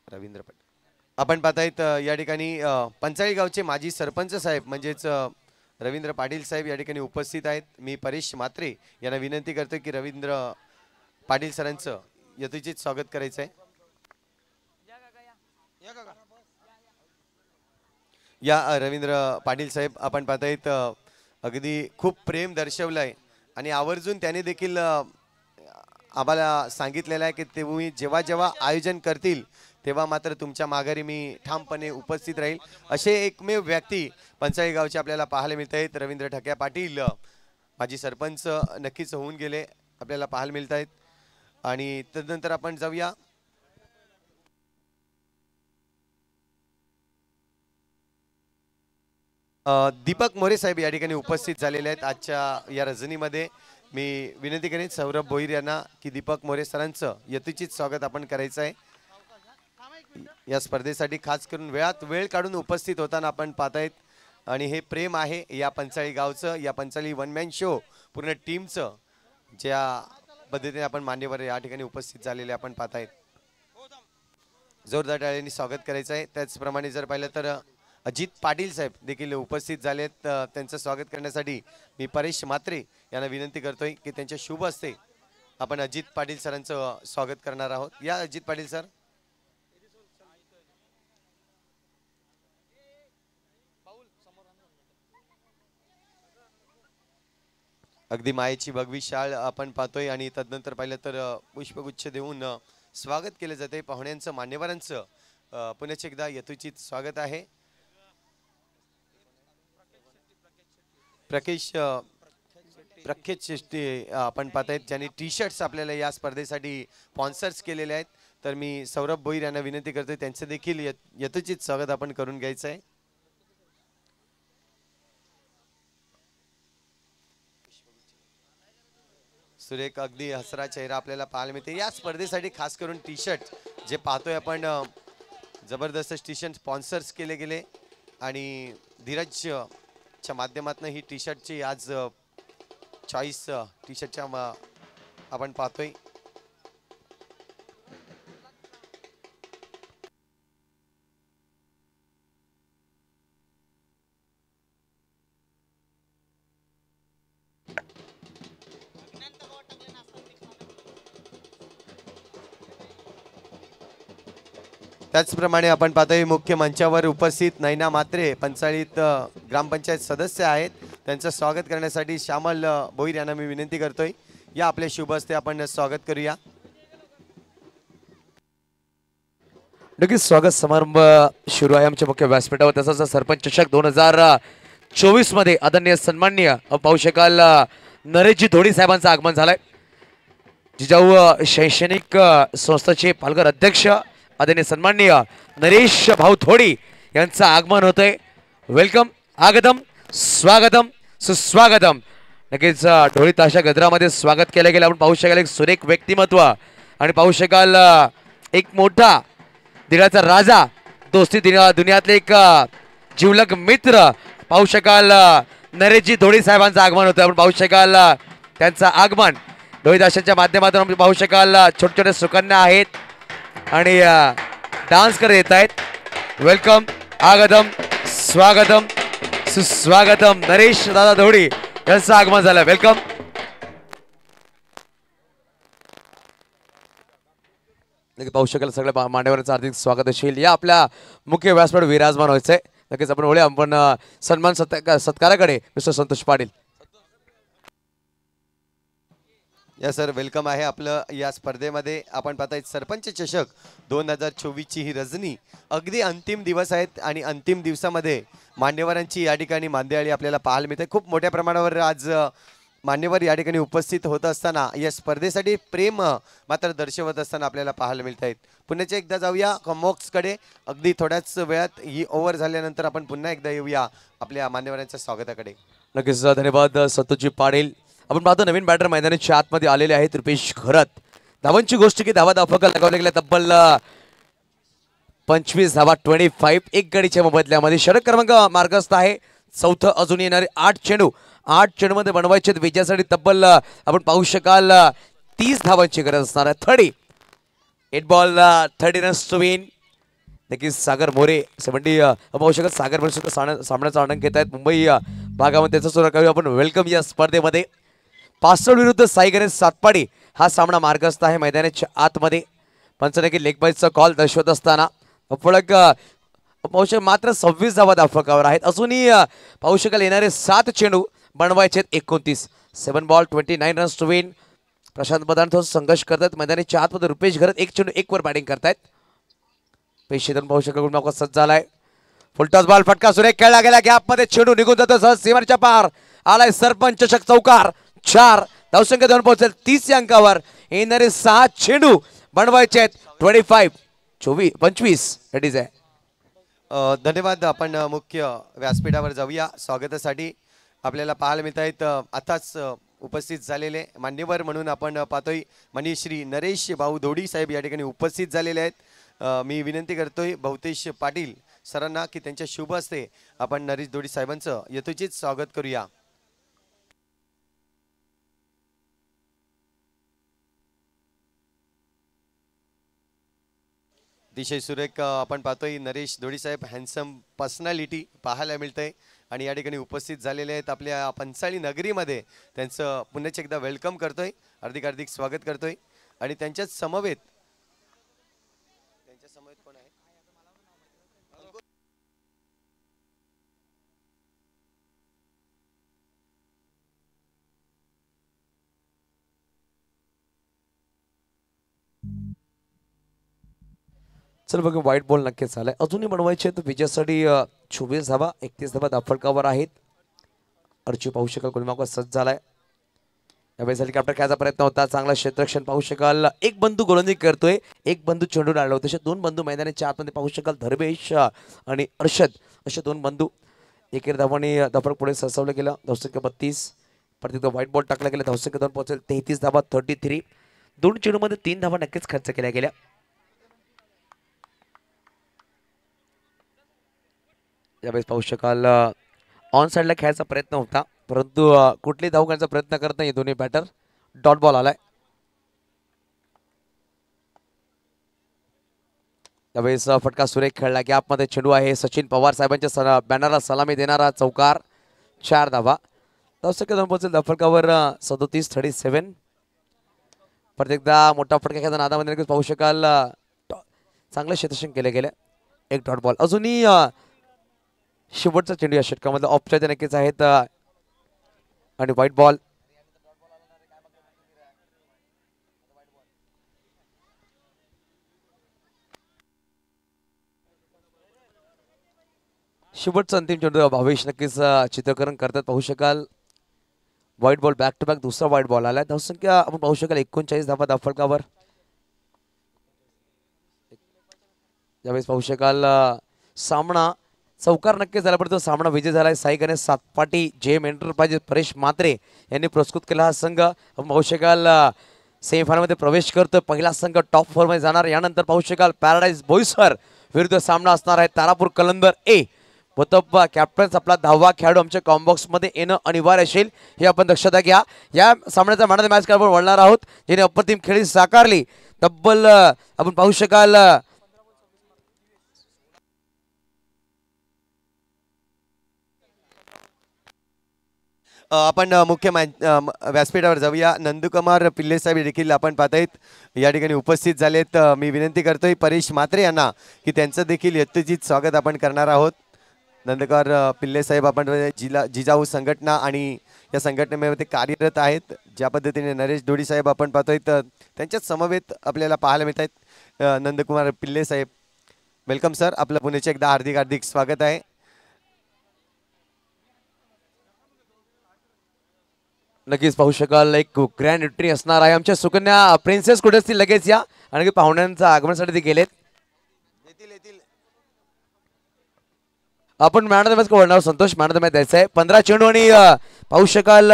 रवींद्र पाटील आपण पाहतायत या ठिकाणी पंचाळी गावचे माजी सरपंच साहेब म्हणजेच रवींद्र पाटील साहेब या ठिकाणी उपस्थित आहेत. मी परेश म्हात्रे यांना विनंती करतो की रवींद्र पाटील सरांचं यथोचित स्वागत करायचं आहे. या रवींद्र पाटील साहेब आपण पाहतायत अगदी खूप प्रेम दर्शवलंय आणि आवर्जून त्याने देखील आम्हाला सांगितलेलं आहे की तुम्ही जेव्हा जेव्हा आयोजन करतील तेव्हा मात्र तुमच्या माघारी मी ठामपणे उपस्थित राहील. असे एकमेव व्यक्ती पंचाळी गावचे आपल्याला पाहायला मिळत आहेत. रवींद्र ठक्या पाटील माजी सरपंच नक्कीच होऊन गेले आपल्याला पाहायला मिळत आहेत. आणि तदनंतर आपण जाऊया दीपक मोरे साहेब या ठिकाणी उपस्थित झालेले आहेत आजच्या या रजनीमध्ये. मी विनंती करेन सौरभ भोईर यांना की दीपक मोरे सरांचं यथोचित स्वागत आपण करायचं आहे. या स्पर्धेसाठी खास करून वेळात वेळ काढून उपस्थित होताना आपण पाहतायत आणि हे प्रेम आहे या पंचाळी गावचं, या पंचाळी वन मॅन शो पूर्ण टीमचं, ज्या पद्धतीने आपण मान्यवर या ठिकाणी उपस्थित झालेले आपण पाहतायत. जोरदार टाळ्यांनी स्वागत करायचं आहे. त्याचप्रमाणे जर पाहिलं तर अजित पाटील साहेब देखील उपस्थित झालेत. त्यांचं स्वागत करण्यासाठी मी परेश म्हात्रे यांना विनंती करतोय की त्यांच्या शुभ हस्ते आपण अजित पाटील सरांचं स्वागत करणार आहोत. या अजित पाटील सर. अगदी मायेची भगवी शाळ आपण पाहतोय आणि तदनंतर पाहिलं तर पुष्पगुच्छ देऊन स्वागत केले जाते पाहुण्यांचं, मान्यवरांचं. पुन्हा एकदा यथोचित स्वागत आहे. प्रख्यात शेट्टी आपण पाहतायत ज्यांनी टी शर्ट्स आपल्याला या स्पर्धेसाठी स्पॉन्सर्स केलेले आहेत. तर मी सौरभ भोईर यांना विनंती करतोय त्यांचं देखील यथोचित स्वागत आपण करून घ्यायचं आहे. सुरेख अगदी हसरा चेहरा आपल्याला पाहायला मिळते. या स्पर्धेसाठी खास करून टी शर्ट जे पाहतोय आपण जबरदस्त टी शर्ट स्पॉन्सर्स केले गेले आणि धीरजच्या माध्यमातून ही टी शर्टची आज चॉईस टी शर्टच्या आपण पाहतोय. त्याचप्रमाणे आपण पाहतोय मुख्य मंचावर उपस्थित नैना म्हात्रे पंचाळीत ग्रामपंचायत सदस्य आहेत. त्यांचं स्वागत करण्यासाठी श्यामल भोईर यांना मी विनंती करतोय या आपल्या शुभ हस्ते आपण स्वागत करूया. नक्कीच स्वागत समारंभ सुरू आहे आमच्या मुख्य व्यासपीठावर. तसंच सरपंच चषक 2024 मध्ये आदरणीय सन्माननीय पाहू शकाल नरेशजी धोडी साहेबांचं आगमन झालंय. जिजाऊ शैक्षणिक संस्थेचे पालघर अध्यक्ष आदरणीय सन्माननीय नरेश भाऊ धोडी यांचं आगमन होतंय. वेलकम, आगतम, स्वागतम, सुस्वागतम. नक्कीच ढोळी ताशा गजरामध्ये स्वागत केलं गेलं. आपण पाहू शकाल एक सुरेख व्यक्तिमत्व आणि पाहू शकाल एक मोठा दिलाचा राजा, दोस्ती दुनियातले एक जिवलग मित्र पाहू शकाल नरेशजी धोडी साहेबांचं आगमन होतं. आपण पाहू शकाल त्यांचं आगमन ढोळी ताशाच्या माध्यमातून आपण पाहू शकाल छोटे छोटे सुकन्या आहेत आणि डान्स करत येत आहेत. वेलकम, आगतम, स्वागतम, सुस्वागतम. नरेश दादा धोडी यांचं आगमन झालं. वेलकम. पाहू शकाल सगळ्या मान्यवरांचं हार्दिक स्वागत असेल. या आपल्या मुख्य व्यासपीठावर विराजमान व्हायचंय. नक्कीच आपण वळूया आपण सन्मान सत्काराकडे. मिस्टर संतोष पाटील. या सर, वेलकम आहे आपलं या स्पर्धेमध्ये. आपण पाहताय सरपंच चषक 2024 ची ही रजनी अगदी अंतिम दिवस आहेत आणि अंतिम दिवसामध्ये मान्यवरांची या ठिकाणी मांदियाळी आपल्याला पाहायला मिळते. खूप मोठ्या प्रमाणावर आज मान्यवर या ठिकाणी उपस्थित होत असताना या स्पर्धेसाठी प्रेम मात्र दर्शवत असताना आपल्याला पाहायला मिळत आहेत. पुन्हा एकदा जाऊया कॉमॉक्सकडे. अगदी थोड्याच वेळात ही ओव्हर झाल्यानंतर आपण पुन्हा एकदा येऊया आपल्या मान्यवरांच्या स्वागताकडे. नक्कीच धन्यवाद संतोषजी पाटील. आपण पाहतो नवीन बॅटर मैदानाच्या आतमध्ये आलेले आहेत रुपेश खरत. धावांची गोष्ट की धावा फकल लगावल्या गेल्या तब्बल 25 धावा 25 एक गडीच्या मोबदल्यामध्ये. षटक क्रमांक मार्गस्थ आहे. चौथं अजून येणारे 8 चेंडू मध्ये बनवायचे विजयासाठी तब्बल आपण पाहू शकाल 30 धावांची गरज असणार आहे. 30 8 बॉल 30 रन्स टू विन. नक्कीच सागर मोरे 70 पाहू शकत सागर मोरे सुद्धा सामन्याचा आनंद घेत आहेत मुंबई भागामध्ये. त्याचा सुद्धा करूया आपण वेलकम या स्पर्धेमध्ये. पासवर्ड विरुद्ध साई गणेश सातपाडी हा सामना मार्गस्थ आहे मैदानाच्या आतमध्ये. पंचनकी लेग बाईचा कॉल दर्शवत असताना फलक पाहू शकाल मात्र 26 धावा फलकावर आहेत. अजूनही पाहू शकाल येणारे 7 चेंडू बनवायचे आहेत 29. 7 ball 29 runs to win. Prashant Badan थोडं संघर्ष करतात मैदानाच्या आतमध्ये. रुपेश घरत 1 चेंडू 1 वर बॅटिंग करतायत. पेशीतून पाहू शकाल गुणमाका सज्ज झालाय. फुलटॉस बॉल फटका सुरेख खेळला गेला. गॅपमध्ये चेंडू निघून जातो सहज सीमारेच्या पार. आलाय सरपंच चषक चौकार. 4 धावसंख्या धरून पोहोचेल 30 या अंकावर. येणारे 6 चेंडू बनवायचे आहेत 25 इट इज आहे. धन्यवाद. आपण मुख्य व्यासपीठावर जाऊया. स्वागतासाठी आपल्याला पाहायला मिळत आहेत आताच उपस्थित झालेले मान्यवर म्हणून आपण पाहतोय माननीय श्री नरेश भाऊ दोडी साहेब या ठिकाणी उपस्थित झालेले आहेत. मी विनंती करतोय भवतेश पाटील सरांना की त्यांच्या शुभ हस्ते आपण नरेश दोडी साहेबांचं यथोचित स्वागत करूया. अतिशय सुरेख आपण पाहतोय नरेश दोडी साहेब हँडसम पर्सनॅलिटी पाहायला मिळतंय आणि या ठिकाणी उपस्थित झालेले आहेत आपल्या पंचाळी नगरीमध्ये. त्यांचं पुन्हा एकदा वेलकम करतोय, हार्दिक स्वागत करतोय. आणि त्यांच्याच समवेत कोण आहे? चल बघा व्हाईट बॉल नक्कीच झालाय. अजूनही बनवायचे तर विजयासाठी 24 धावा 31 धावा दाफळकावर आहेत. अर्ची पाहू शकाल गुणमाका सज्ज झालाय. यावेळी हेलिकॉप्टर खेळायचा प्रयत्न होता. चांगला क्षेत्ररक्षण पाहू शकाल. एक बंधू गोलंदाजी करतोय, एक बंधू चेंडू डाळला होते. असे 2 बंधू मैदानाच्या आतमध्ये पाहू शकाल. धर्मेश आणि अर्षद असे 2 बंधू. एकेर धावांनी दाफळक पुढे सरसावलं गेलं. धावसंख्या 32. परत व्हाईट बॉल टाकला गेला. धावसंख्या धरून पोहोचेल 33 धावा 33. 2 चेंडूमध्ये 3 धावा नक्कीच खर्च केल्या गेल्या. यावेळेस पाहू शकाल ऑन साईडला खेळायचा प्रयत्न होता परंतु कुठली धाव करण्याचा प्रयत्न करत नाही दोन्ही बॅटर. डॉट बॉल आलाय. यावेळेस फटका सुरेख खेळला. गॅपमध्ये चेंडू आहे. सचिन पवार साहेबांच्या बॅनरला सलामी देणारा चौकार. 4 धावा. धावसंख्या धरून पोहोचेल फटकावर 37-37. परत एकदा मोठा फटका खेळताना नादामध्ये नक्कीच पाहू शकाल चांगलं क्षेत्ररक्षण केलं गेलं. 1 डॉट बॉल. अजूनही शेवटचा चेंडू या षटकामधला ऑफसाईड नक्कीच आहेत. आणि व्हाईट बॉल. शेवटचा अंतिम चेंडू भावेश नक्कीच चित्रकरण करतात पाहू शकाल. White ball back to back दुसरा व्हाईट बॉल आलाय. धावसंख्या आपण पाहू शकाल 39 धावा दाफळकावर. यावेळेस पाहू शकाल सामना चौकार नक्की झाला पण तो सामना विजय झालाय. साई गणेश सातपाटी जेम एंटरप्राइजेस परेश म्हात्रे यांनी पुरस्कृत केला हा संघ. आपण पाहू शकाल सेमीफायनलमध्ये प्रवेश करतोय. पहिला संघ टॉप 4 मध्ये जाणार. यानंतर पाहू शकाल पॅराडाईज बोईसर विरुद्ध सामना असणार आहे तारापूर कलंदर ए. बोतप्पा कॅप्टन्स आपला 10वा खेळाडू आमच्या कॉम्बॉक्स मध्ये येणं अनिवार्य असेल हे आपण दक्षता घ्या. या सामन्याचा मॅन ऑफ द मॅच आपण वळणार आहोत ज्याने अप्रतिम खेळी साकारली. तब्बल आपण पाहू शकाल आपण मुख्य व्यासपीठावर जाऊया. नंदकुमार पिल्ले साहेब देखील आपण पाहतायत या ठिकाणी उपस्थित झालेत. मी विनंती करतोय परेश म्हात्रे यांना की त्यांचं देखील यथोचित स्वागत आपण करणार आहोत. नंदकुमार पिल्ले साहेब आपण जिजाऊ संघटना आणि या संघटनेमध्ये कार्यरत आहेत. ज्या पद्धतीने नरेश दोडी साहेब आपण पाहतोय त्यांच्याच समवेत आपल्याला पाहायला मिळत आहेत. नंदकुमार पिल्ले साहेब वेलकम सर. आपलं पुण्याचे एकदा हार्दिक स्वागत आहे. नक्कीच पाहू शकाल एक ग्रँड एंट्री असणार आहे. आमच्या सुकन्या प्रिन्सेस कुठे असतील लगेच या आणि पाहुण्यांच्या आगमनासाठी ते गेलेत. आपण मॅन ऑफ द मॅच वळणार. Santosh man of the match द्यायचा आहे. 15 चेंडू आणि पाहू शकाल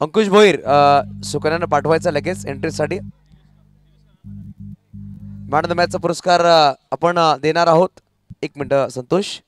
अंकुश भोईर सुकन्यानं पाठवायचा लगेच एंट्रीसाठी. मॅन ऑफ द मॅचचा पुरस्कार आपण देणार आहोत. 1 मिनिट संतोष.